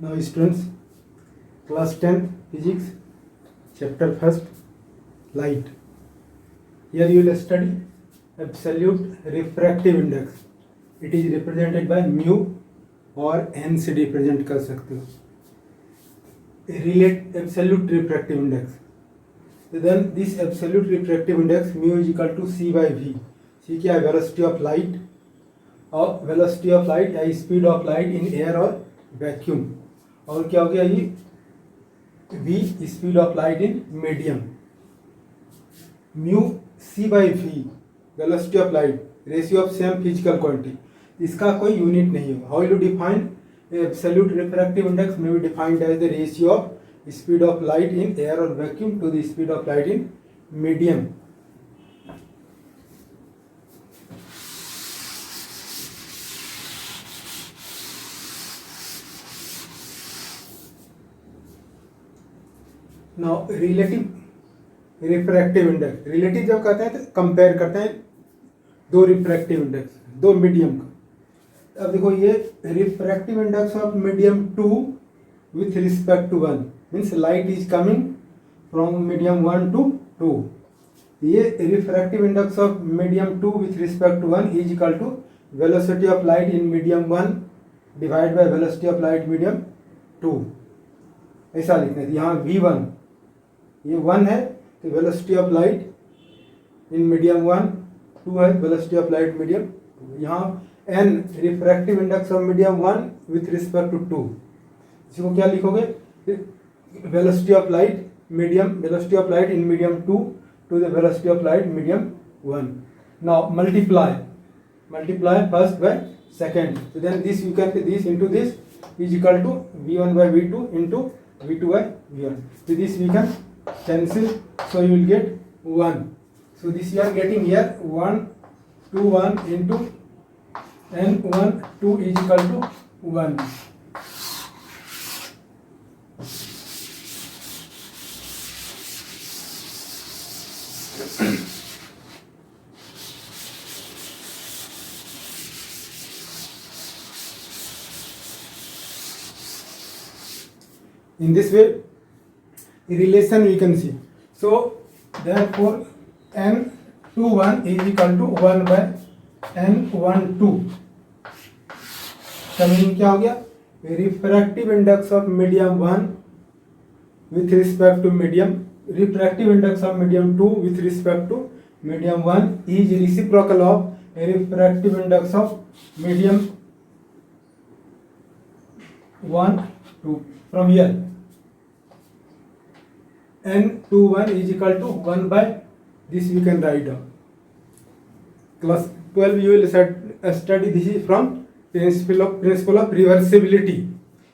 Now students, class 10 physics, chapter 1st, light. Here you will study absolute refractive index. It is represented by mu और n से represent कर सकते हो. Relate absolute refractive index. Then this absolute refractive index mu is equal to c by v. c क्या है? Velocity of light और velocity of light या speed of light in air और vacuum. और क्या हो गया ये v speed of light in medium. mu c by v velocity of light ratio of same physical quantity. इसका कोई यूनिट नहीं होगा. How you define absolute refractive index may be defined as the ratio of speed of light in air और vacuum to the speed of light in medium. Now relative refractive index. Relative जब कहते हैं तो compare करते हैं दो refractive index, दो medium का. अब देखो ये refractive index of medium 2 with respect to 1 means light is coming from medium 1 to 2. ये refractive index of medium 2 with respect to 1 is equal to velocity of light in medium 1 divide by velocity of light medium 2. ऐसा लिखना है. यहाँ v1 ये 1 है तो velocity of light in medium 1 2 है, velocity of light medium 2. यहाँ n refractive index of medium 1 with respect to 2. इसको क्या लिखोगे? Velocity of light medium, velocity of light in medium 2 to the velocity of light medium 1. Now multiply first by second. So then this you can this into this is equal to v1 by v2 into v2 by v1. So this we can cancel, so you will get 1. So this you are getting here 1 2 1 into n 1 2 is equal to 1. In this way relation we can see. So therefore n21 is equal to 1 by n12. का meaning क्या हो गया? Refractive index of medium 1 with respect to medium, refractive index of medium 2 with respect to medium 1 is reciprocal of refractive index of medium 1 2. From here n21 is equal to 1 by this we can write down. Class 12 you will study this is from principle of reversibility.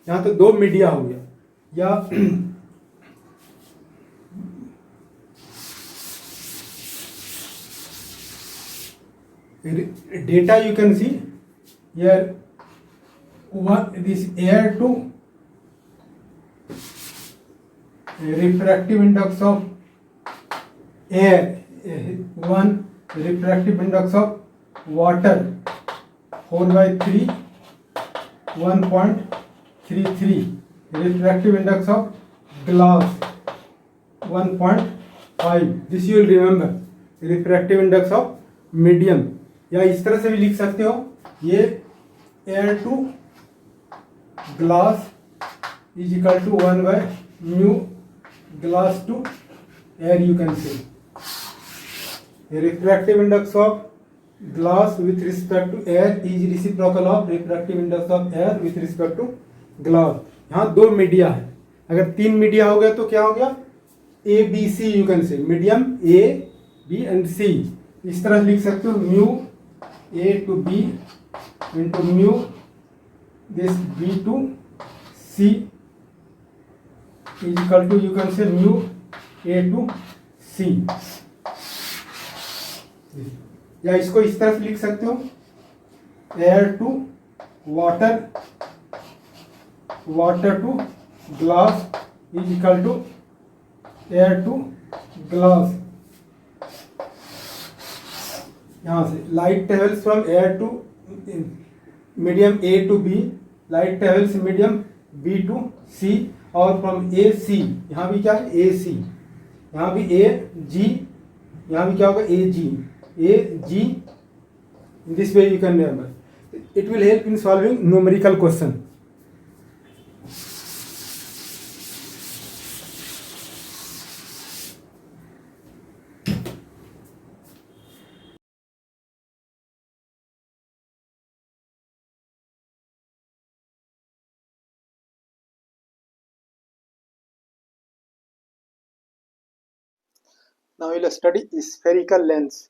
यहाँ तो दो media हो गया या data you can see here. One this air to refractive index of air, 1 refractive index of water 4 by 3 1.33, refractive index of glass 1.5. this you will remember refractive index of medium. या इस तरह से भी लिख सकते हो, ये air to glass is equal to 1 by mu glass to air you can say. The refractive index of glass with respect to air is reciprocal of refractive index of air with respect to glass. यहाँ दो media है. अगर तीन media हो गया तो क्या हो गया? A b c you can say medium a b and c. इस तरह लिख सकते हो mu a to b into mu this b to c is equal to you can say mu a to c. या इसको इस तरह से लिख सकते हो air to water, water to glass is equal to air to glass. यहाँ से light travels from air to medium A to B, light travels medium b to c, और फ्रॉम ए सी, यहाँ भी क्या है ए सी, यहाँ भी ए जी, यहाँ भी क्या होगा ए जी, ए जी, in this way you can remember. It will help in solving numerical question. Now we will study spherical lens.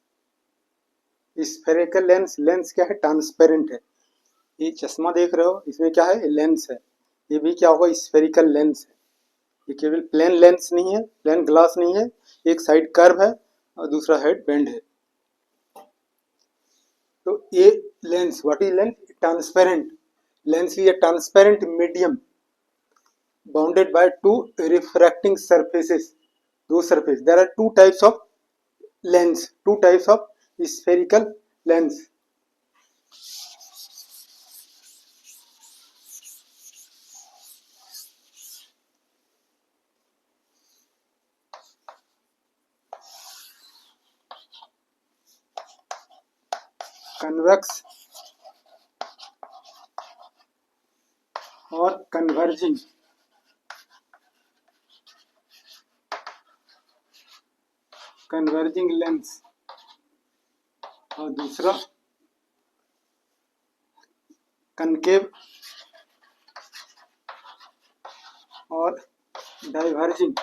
Spherical lens, lens क्या है ट्रांसपेरेंट है। ये चश्मा देख रहे हो, इसमें क्या है लेंस है, ये भी क्या होगा स्फेरिकल लेंस है। ये केवल प्लेन लेंस नहीं है, प्लेन ग्लास नहीं है, एक साइड कर्व है और दूसरा साइड बेंड है। तो ये lens, what is lens? Transparent lens is a transparent medium bounded by two refracting surfaces. Those surfaces, there are two types of lens, two types of spherical lens. Convex और converging. Converging lens और दूसरा concave और diverging.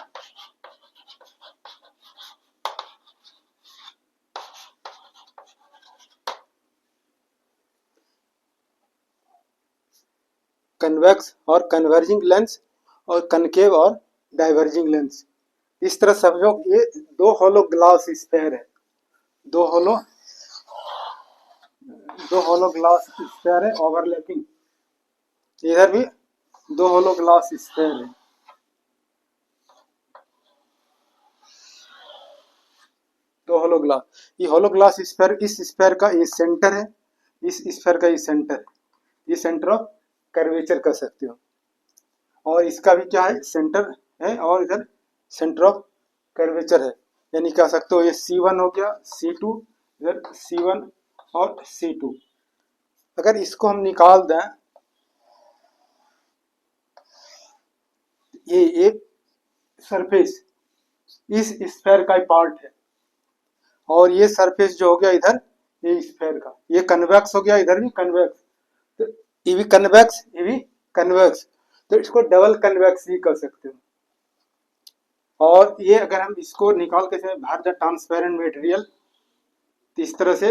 Convex और converging lens और concave और diverging lens. इस तरह समझो ये दो होलो ग्लास स्फीयर है, दो होलो ग्लास स्फीयर है ओवरलैपिंग। इधर भी दो होलो ग्लास स्फीयर है। दो होलो ग्लास, ये होलो ग्लास स्फीयर, इस स्फीयर का ये सेंटर है, इस स्फीयर का ये सेंटर है, ये सेंटर ऑफ कर्वेचर कर सकते हो। और इसका भी क्या है सेंटर है, और इधर सेंटर ऑफ कर्वेचर है। यानी कह सकते हो ये C1 हो गया, C2, इधर C1 और C2। अगर इसको हम निकाल दें, ये एक सरफेस इस स्फीयर का पार्ट है, और ये सरफेस जो हो गया इधर ये स्फीयर का, ये कन्वेक्स हो गया, इधर भी कन्वेक्स, तो ये भी कन्वेक्स, ये भी कन्वेक्स, तो इसको डबल कन्वेक्स भी कर सकते हो। और ये अगर हम इसको निकाल के बाहर द ट्रांसपेरेंट मटेरियल, इस तरह से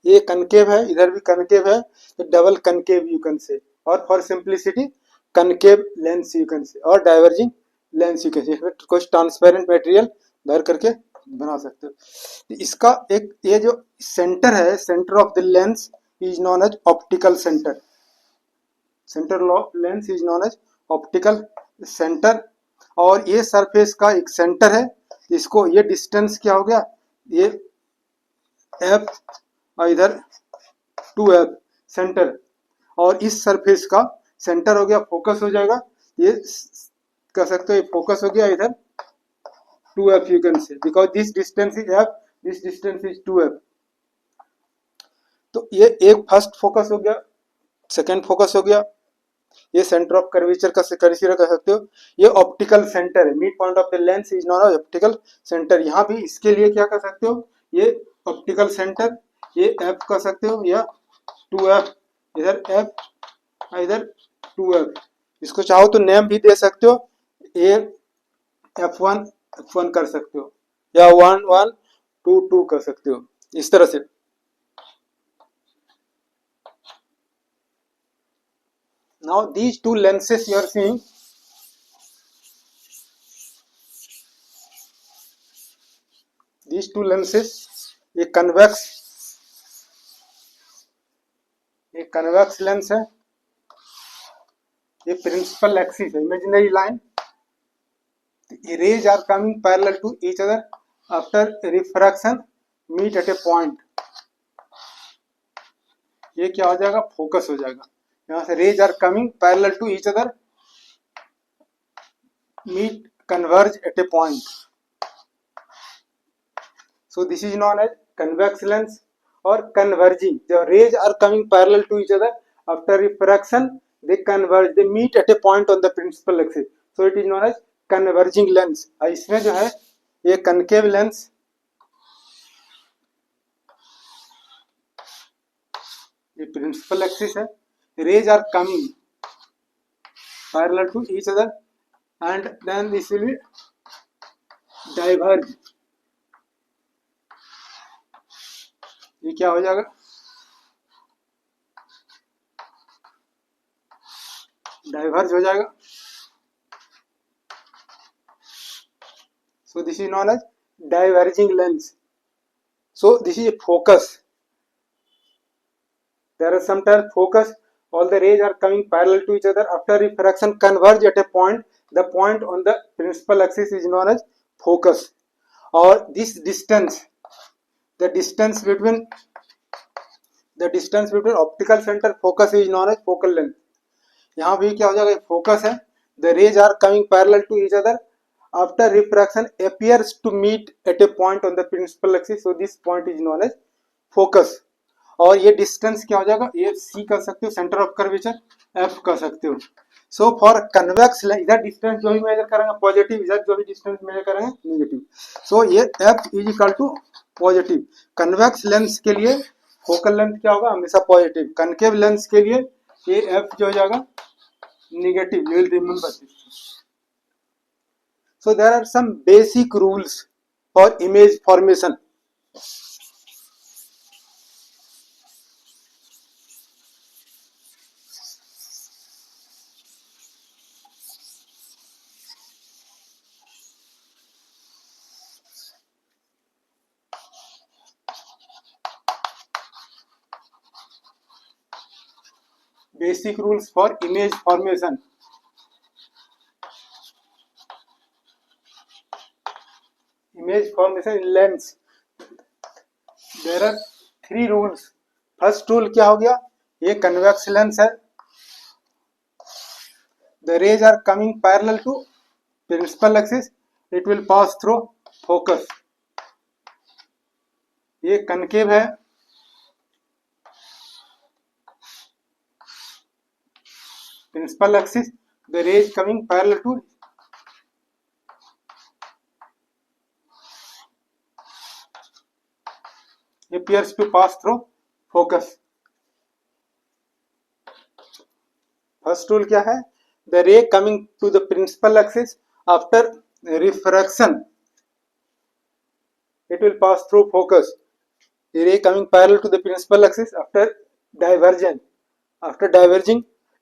ये कनकेव है, इधर भी कनकेव है, तो डबल कनकेव यू कैन से, और for simplicity concave lens you can से, और डाइवर्जिंग लेंस यू कैन से। इसमें कुछ ट्रांसपेरेंट मटेरियल भर करके बना सकते हो। तो इसका एक ये जो सेंटर है, centre of the lens is known as optical centre. Centre of lens is known as optical centre. और ये सरफेस का एक सेंटर है, इसको ये डिस्टेंस क्या हो गया, ये एफ और इधर 2F सेंटर, और इस सरफेस का सेंटर हो गया, फोकस हो जाएगा, ये कह सकते हो ये फोकस हो गया इधर 2F यू कैन से, because this distance is F, this distance is 2F। तो ये एक फर्स्ट फोकस हो गया, सेकेंड फोकस हो गया, ये सेंटर ऑफ कर्वेचर का कंसीडर कर सकते हो। ये ऑप्टिकल सेंटर है, mid point of the lens is non optical centre. यहाँ भी इसके लिए क्या कर सकते हो, ये ऑप्टिकल सेंटर, ये F कर सकते हो, या 2F, इधर F इधर 2F। इसको चाहो तो नेम भी दे सकते हो, ए F1 कर सकते हो, या 1 1 2 2 कर सकते हो, इस तरह से। Now these two lenses you are seeing, these two lenses, ये कन्वेक्स लेंस है, ये प्रिंसिपल एक्सिस है, imaginary line, rays are coming parallel to each other, after refraction meet at a point, ये क्या हो जाएगा, फोकस हो जाएगा। यहाँ से rays are coming parallel to each other, meet converge at a point, so this is known as convex lens or converging. The rays are coming parallel to each other, after refraction they converge, they meet at a point on the principal axis, so it is known as converging lens. इसमें जो है ये concave lens, ये principal axis है, rays are coming parallel to each other and then this will be diverge. ये क्या हो जाएगा, डाइवर्ज हो जाएगा. So this is known as diverging lens. So this is a focus. There are sometimes focus, all the rays are coming parallel to each other, after refraction converge at a point, the point on the principal axis is known as focus. Or this distance, the distance between optical center focus is known as focal length. यहाँ भी क्या हो जाएगा, focus है, the rays are coming parallel to each other, after refraction appears to meet at a point on the principal axis, so this point is known as focus. और ये distance क्या हो जाएगा, ये सी कर सकते हो, सेंटर ऑफ कर्वेचर एफ कर सकते हो. सो फॉर कन्वेक्स लेंस, इधर डिस्टेंस जो भी मेजर करेंगे पॉजिटिव, इधर जो भी डिस्टेंस मेजर करेंगे नेगेटिव, सो ये F is equal to positive. Convex lens के लिए फोकल लेंथ क्या होगा, हमेशा पॉजिटिव. कनकेव लेंस के लिए ये एफ जो हो जाएगा negative. You will remember this. So there are some basic rules for image formation. Basic rules for image formation. Image formation in lens. There are 3 rules. First rule क्या हो गया, ये convex lens है. The rays are coming parallel to principal axis. It will pass through focus. ये concave है. Principal axis, the rays coming parallel to appears to pass through focus. First rule क्या है, the ray coming to the principal axis after refraction it will pass through focus. The ray coming parallel to the principal axis after diverging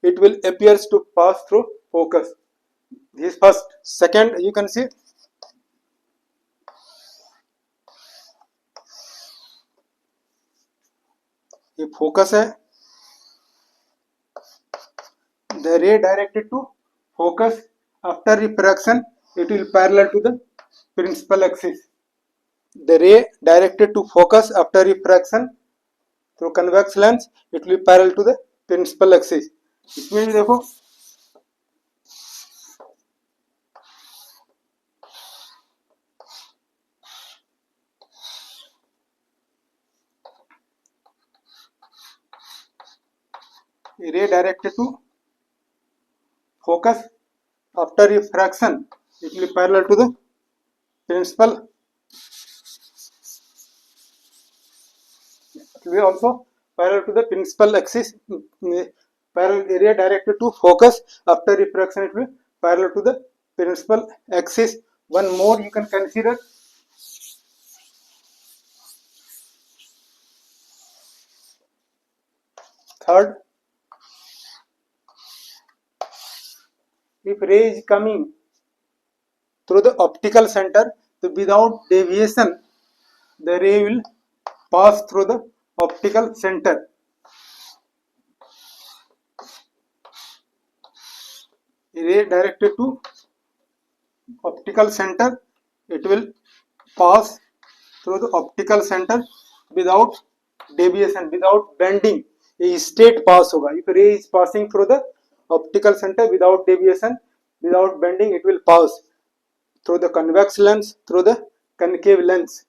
it will appears to pass through focus. This first. Second, you can see ये focus है. The ray directed to focus after refraction it will parallel to the principal axis. The ray directed to focus after refraction through convex lens it will be parallel to the principal axis. इसमें भी देखो ray directed to focus after refraction it will be parallel to the principal, it will be also parallel to the principal axis. Parallel area directed to focus after refraction it will be parallel to the principal axis. One more you can consider, third, if ray is coming through the optical center, so without deviation the ray will pass through the optical center. Ray directed to optical center it will pass through the optical center without deviation, without bending. ये straight पास होगा. If ray is passing through the optical center without deviation, without bending, it will pass through the convex lens, through the concave lens.